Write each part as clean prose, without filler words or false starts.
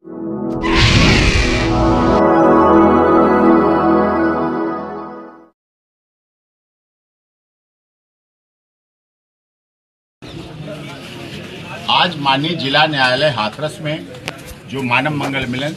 आज माननीय जिला न्यायालय हाथरस में जो मानव मंगल मिलन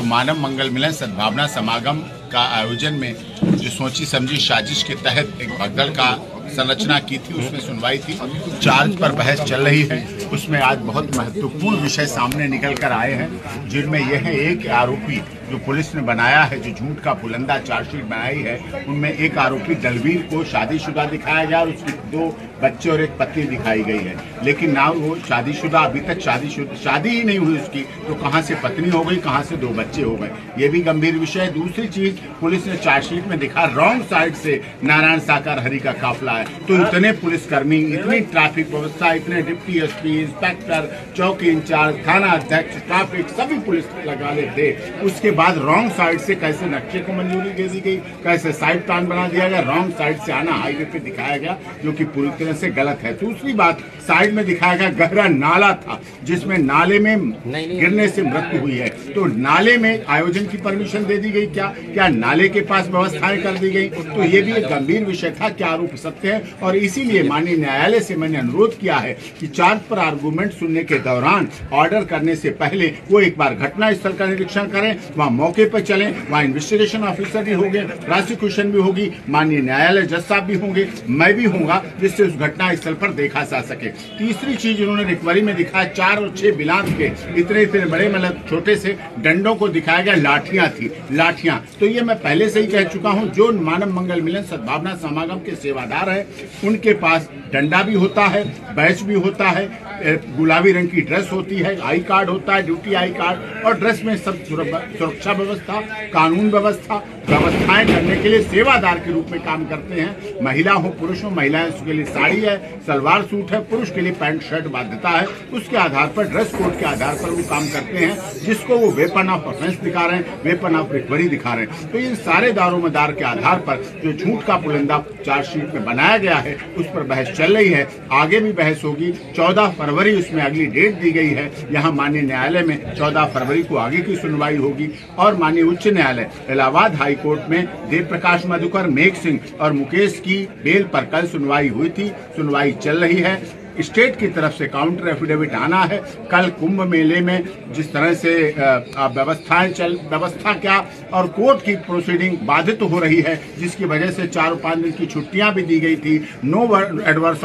मानव मंगल मिलन सद्भावना समागम का आयोजन में जो सोची समझी साजिश के तहत एक भगदड़ का संरचना की थी, उसमें सुनवाई थी। चार्ज पर बहस चल रही है। उसमें आज बहुत महत्वपूर्ण विषय सामने निकल कर आए हैं, जिनमें यह है एक आरोपी जो पुलिस ने बनाया है, जो झूठ का पुलंदा चार्जशीट बनाई है, उनमें एक आरोपी दलवीर को शादीशुदा दिखाया गया और उसकी 2 बच्चे और एक पत्नी दिखाई गई है। लेकिन ना वो शादीशुदा, अभी तक शादी ही नहीं हुई उसकी, तो कहां से पत्नी हो गई, कहां से 2 बच्चे हो गए, ये भी गंभीर विषय है। दूसरी चीज, पुलिस ने चार्जशीट में दिखा रॉन्ग साइड से नारायण साकार हरि का काफिला है। तो इतने पुलिसकर्मी, इतनी ट्रैफिक व्यवस्था, इतने डिप्टी एसपी, इंस्पेक्टर, चौकी इंचार्ज, थाना अध्यक्ष, ट्रैफिक सभी पुलिस लगा ले थे। उसके बाद रॉन्ग साइड से कैसे नक्शे को मंजूरी दे दी गई, कैसे साइड प्लान बना दिया गया, रॉन्ग साइड से आना हाईवे पे दिखाया गया, जो कि पूरी तरह से गलत है। दूसरी बात, साइड में दिखाया गया गहरा नाला था, जिसमें नाले में गिरने से मृत्यु हुई है। तो नाले में आयोजन की परमिशन दे दी गई क्या नाले के पास व्यवस्थाएं कर दी गई? तो ये भी एक गंभीर विषय था, क्या आरोप सत्य है। और इसीलिए माननीय न्यायालय से मैंने अनुरोध किया है कि चार्ज पर आर्गूमेंट सुनने के दौरान ऑर्डर करने से पहले वो एक बार घटना स्थल का निरीक्षण करें, वहां मौके पर चलें, वहां इन्वेस्टिगेशन ऑफिसर भी होंगे, प्रोसिक्यूशन भी होगी, माननीय न्यायालय जज साहब भी होंगे, मैं भी होऊंगा, जिससे उस घटना स्थल पर देखा जा सके। तीसरी चीज उन्होंने रिकवरी में दिखाया 4 और 6 बिलात के इतने बड़े, मतलब छोटे से डंडों को दिखाया गया, लाठियां। तो ये मैं पहले से ही कह चुका हूं, जो मानव मंगल मिलन सद्भावना समागम के सेवादार है, उनके पास डंडा भी होता है, बैच भी होता है, गुलाबी रंग की ड्रेस होती है, आई कार्ड होता है, ड्यूटी आई कार्ड, और ड्रेस में सब सुरक्षा व्यवस्था, कानून व्यवस्थाएं करने के लिए सेवादार के रूप में काम करते हैं। महिला हो पुरुष हो, महिलाएं के लिए साड़ी है, सलवार सूट है, पुरुष के लिए पैंट शर्ट बाध्यता है। उसके आधार पर, ड्रेस कोड के आधार पर वो काम करते हैं, जिसको वो वेपन ऑफ ऑफेंस दिखा रहे हैं, वेपन ऑफ रिकवरी दिखा रहे हैं। तो इन सारे दारोमदार के आधार पर जो झूठ का पुलंदा चार्जशीट में बनाया गया है, उस पर बहस चल रही है। आगे भी बहस होगी। 14 फरवरी उसमें अगली डेट दी गई है। यहाँ माननीय न्यायालय में 14 फरवरी को आगे की सुनवाई होगी। और माननीय उच्च न्यायालय इलाहाबाद हाई कोर्ट में देव प्रकाश मधुकर, मेघ सिंह और मुकेश की बेल पर कल सुनवाई हुई थी, सुनवाई चल रही है। स्टेट की तरफ से काउंटर एफिडेविट आना है। कल कुंभ मेले में जिस तरह से व्यवस्था क्या और कोर्ट की प्रोसीडिंग बाधित हो रही है, जिसकी वजह से 4 और 5 दिन की छुट्टियां भी दी गई थी। नो एडवर्स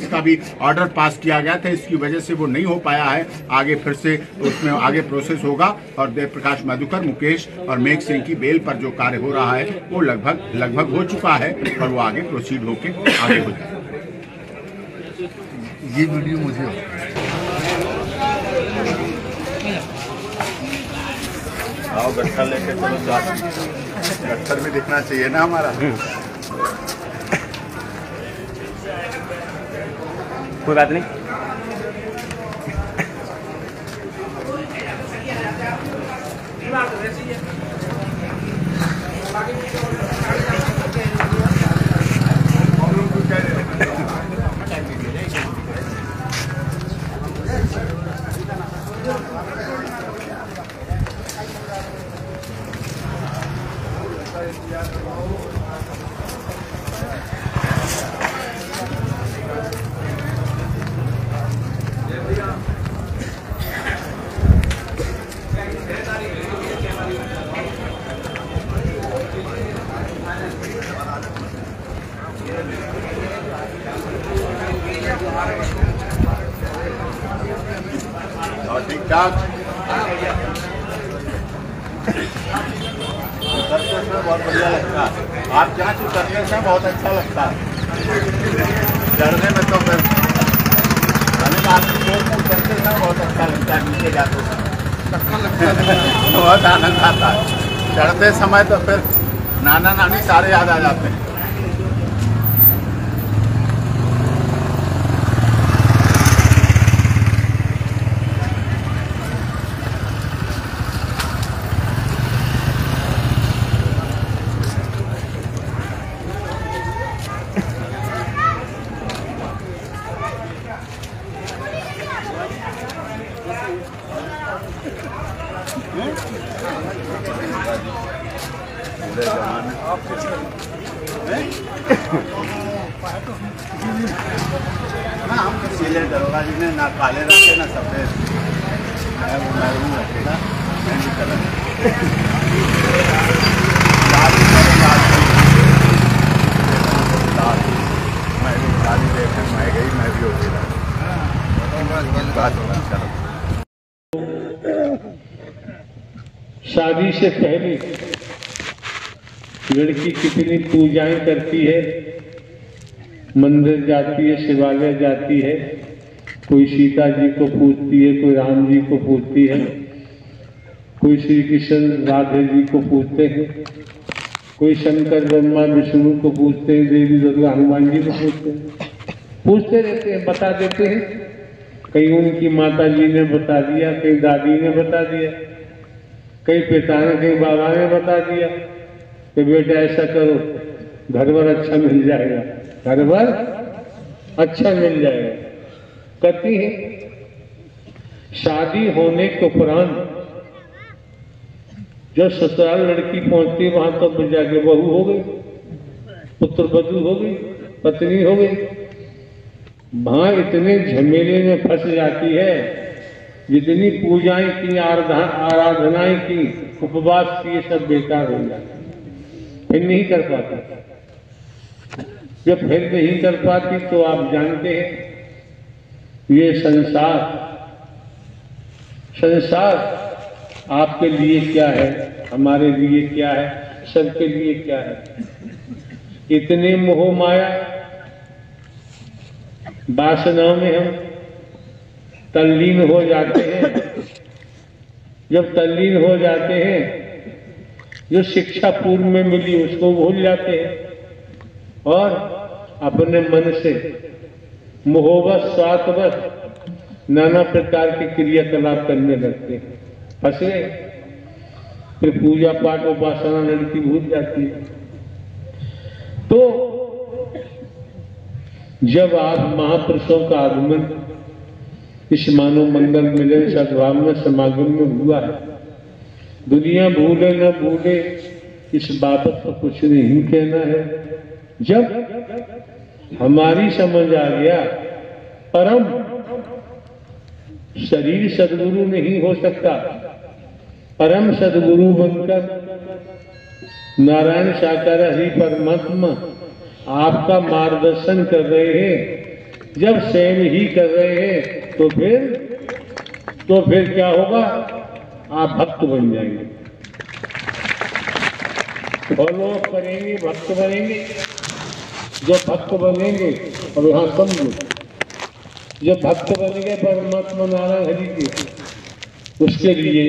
का भी ऑर्डर पास किया गया था, इसकी वजह से वो नहीं हो पाया है। आगे फिर से उसमें आगे प्रोसेस होगा और देव प्रकाश मधुकर, मुकेश और मेघ सिंह की बेल पर जो कार्य हो रहा है वो लगभग हो चुका है और वो आगे प्रोसीड होकर आगे हो जाएगा। ये वीडियो मुझे आओ गट्ठर लेके चलो, गट्ठर भी दिखना चाहिए ना हमारा। कोई बात नहीं। ठीक ठाक उतरते समय बहुत बढ़िया लगता है। आप जांच उतरने से बहुत अच्छा लगता है, चढ़ने में तो फिर आपकी उतरते समय बहुत अच्छा लगता है, नीचे जाते समय बहुत आनंद आता है। चढ़ते समय तो फिर नाना नानी सारे याद आ जाते हैं। हम इसीलिए दरोगा जी ने ना काले रखे ना सफेद, वो महरून रखेगा मेहंदी कलर। लाली देखे मैं गई, मैं भी होती रहा। शादी से पहले लड़की कितनी पूजाएं करती है, मंदिर जाती है, शिवालय जाती है, कोई सीता जी को पूजती है, कोई राम जी को पूजती है, कोई श्री कृष्ण राधे जी को पूजते हैं, कोई शंकर ब्रह्मा विष्णु को पूजते हैं, देवी दुर्गा हनुमान जी को पूजते हैं, पूछते रहते हैं, बता देते हैं। कहीं उनकी माता जी ने बता दिया, कहीं दादी ने बता दिया, कहीं पिता ने, कहीं बाबा ने बता दिया कि बेटा ऐसा करो, घर भर अच्छा मिल जाएगा, घर भर अच्छा मिल जाएगा। करती है। शादी होने के उपरांत जब ससुराल लड़की पहुंचती वहां तो जाके बहू हो गई, पुत्र वधू हो गई, पत्नी हो गई। वहां इतने झमेले में फंस जाती है, जितनी पूजाएं की, आराधनाएं की, उपवास किए, सब बेकार हो जाते, फिर नहीं कर पाती। जब फिर नहीं कर पाती तो आप जानते हैं ये संसार आपके लिए क्या है, हमारे लिए क्या है, सबके लिए क्या है। इतने मोह माया वासनाओं में हम तल्लीन हो जाते हैं। जब तल्लीन हो जाते हैं, जो शिक्षा पूर्व में मिली उसको भूल जाते हैं और अपने मन से मोहवश, स्वार्थवश नाना प्रकार के क्रियाकलाप करने लगते हैं। फंसे, फिर पूजा पाठ उपासना लड़की भूल जाती है। तो जब आप महापुरुषों का आगमन इस मानव मंगल मिलन सद्भावना समागम में हुआ है, दुनिया भूले न भूले इस बाबत को कुछ नहीं कहना है। जब हमारी समझ आ गया परम शरीर सदगुरु नहीं हो सकता, परम सदगुरु बनकर नारायण साकार हरि परमात्मा आपका मार्गदर्शन कर रहे हैं, जब स्वयं ही कर रहे हैं तो फिर क्या होगा, आप भक्त बन जाएंगे, फॉलो करेंगे, भक्त बनेंगे। जब भक्त बनेंगे, और यहाँ समझो, जब भक्त बनेंगे परमात्मा नारायण हरि के, उसके लिए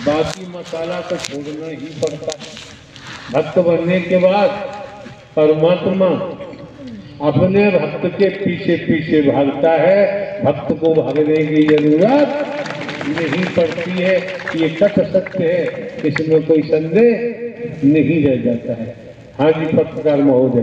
बाकी मसाला तो छोड़ना ही पड़ता है। भक्त बनने के बाद परमात्मा अपने भक्त के पीछे पीछे भागता है, भक्त को भागने की जरूरत नहीं पड़ती है। ये कथ सत्य है, इसमें कोई संदेह नहीं रह जाता है। हाँ जी, पत्रकार महोदय,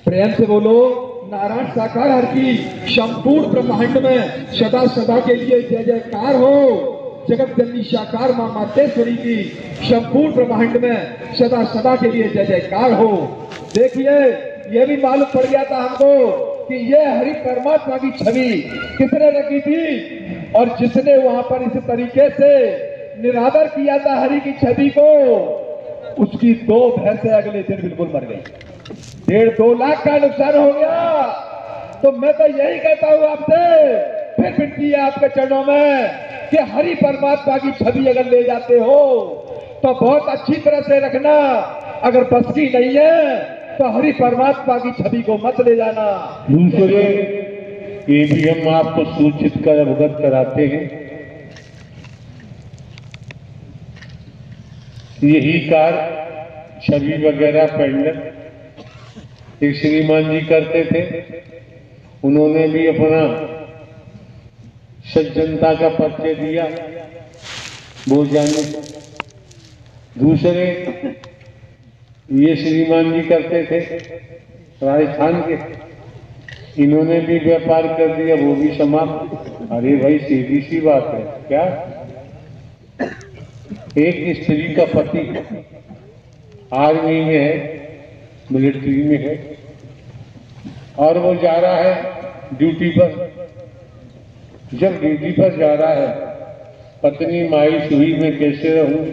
प्रेम से बोलो। नारायण साकार हर की संपूर्ण ब्रह्मांड में सदा सदा के लिए जय जयकार हो। जगत जननी साकार मां मातेश्वरी की संपूर्ण ब्रह्मांड में सदा सदा के लिए जय जयकार हो। देखिए, ये भी मालूम पड़ गया था हमको कि ये हरि परमात्मा की छवि किसने रखी थी, और जिसने वहां पर इस तरीके से निरादर किया था हरि की छवि को, उसकी 2 भैंसें अगले दिन बिल्कुल मर गई। 1.5-2 लाख का नुकसान हो गया। तो मैं तो यही कहता हूं आपसे, फिर विनती है आपके चरणों में कि हरि परमात्मा की छवि अगर ले जाते हो तो बहुत अच्छी तरह से रखना। अगर बस की नहीं है तो हरि परमात्मा की छवि को मत ले जाना। दूसरे ये भी हम आपको सूचित कर अवगत कराते हैं, यही कार छवि वगैरह पेंडल एक श्रीमान जी करते थे। उन्होंने भी अपना सज्जनता का परिचय दिया वो जाने। दूसरे ये श्रीमान जी करते थे राजस्थान के, इन्होंने भी व्यापार कर दिया, वो भी समाप्त। अरे भाई सीधी सी बात है क्या, एक स्त्री का पति आर्मी में है, मिलिट्री में है, और वो जा रहा है ड्यूटी पर। जब ड्यूटी पर जा रहा है, पत्नी मायूस हुई, मैं कैसे रहूं,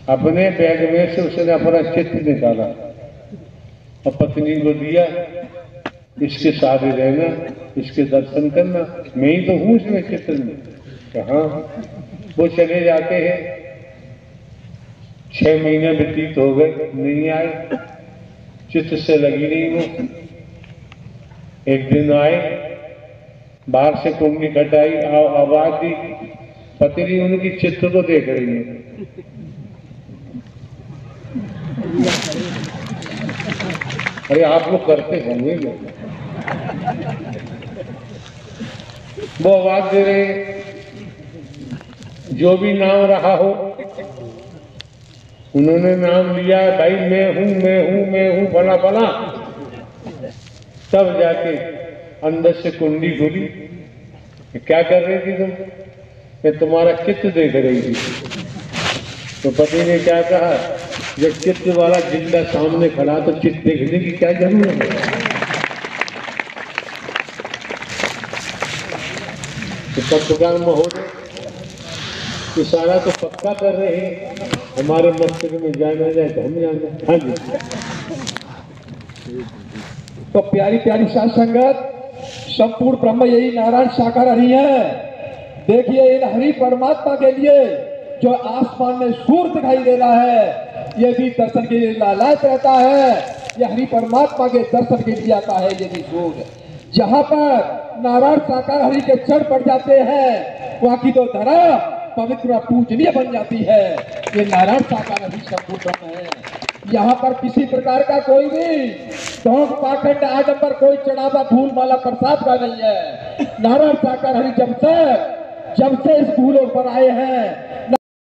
अपने बैग में से उसने अपना चित्र निकाला और पत्नी को दिया, इसके साथ रहना, इसके दर्शन करना, मैं ही तो हूं इसमें चित्र में। कहाँ वो चले जाते हैं, 6 महीने व्यतीत हो गए, नहीं आए, चित्र से लगी नहीं वो। एक दिन आए, बाहर से कुंडली कटाई, आवाज दी, पत्नी उनकी चित्र को देख रही है। अरे आप लोग करते होंगे, वो आवाज दे रहे, जो भी नाम रहा हो, उन्होंने नाम लिया, भाई मैं हूं फला फला। तब जाके अंदर से कुंडी खुली, क्या कर रही थी तुम? मैं तुम्हारा चित्र देख रही थी। तो पति ने क्या कहा, जब चित्र वाला जिंदा सामने खड़ा तो चित्र देखने की क्या जरूरत है? तो पत्रकार महोदय इशारा तो पक्का कर रहे हैं, हमारे मस्तिष्क में जाना जाए तो हम जाना। हाँ जी। तो प्यारी प्यारी साध संगत, संपूर्ण ब्रह्म यही नारायण साकार हरि है। देखिए इन हरि परमात्मा के लिए जो आसमान में सूर्य दिखाई दे रहा है, ये भी दर्शन के लिए लालायित रहता है। ये हरि परमात्मा के दर्शन के लिए आता है ये भी सूर्य। जहाँ पर नारायण साकार हरि के चढ़ पड़ जाते हैं, वहाँ की तो धरा पवित्र पूजनीय बन जाती है। ये नारायण साकार हरि संपूर्ण ब्रह्म है। यहाँ पर किसी प्रकार का कोई भी ढोंग पाखंड आडंबर, कोई चढ़ावा फूल माला प्रसाद का नहीं है। नारायण साकार हरि जब से इस भूलों पर आए हैं,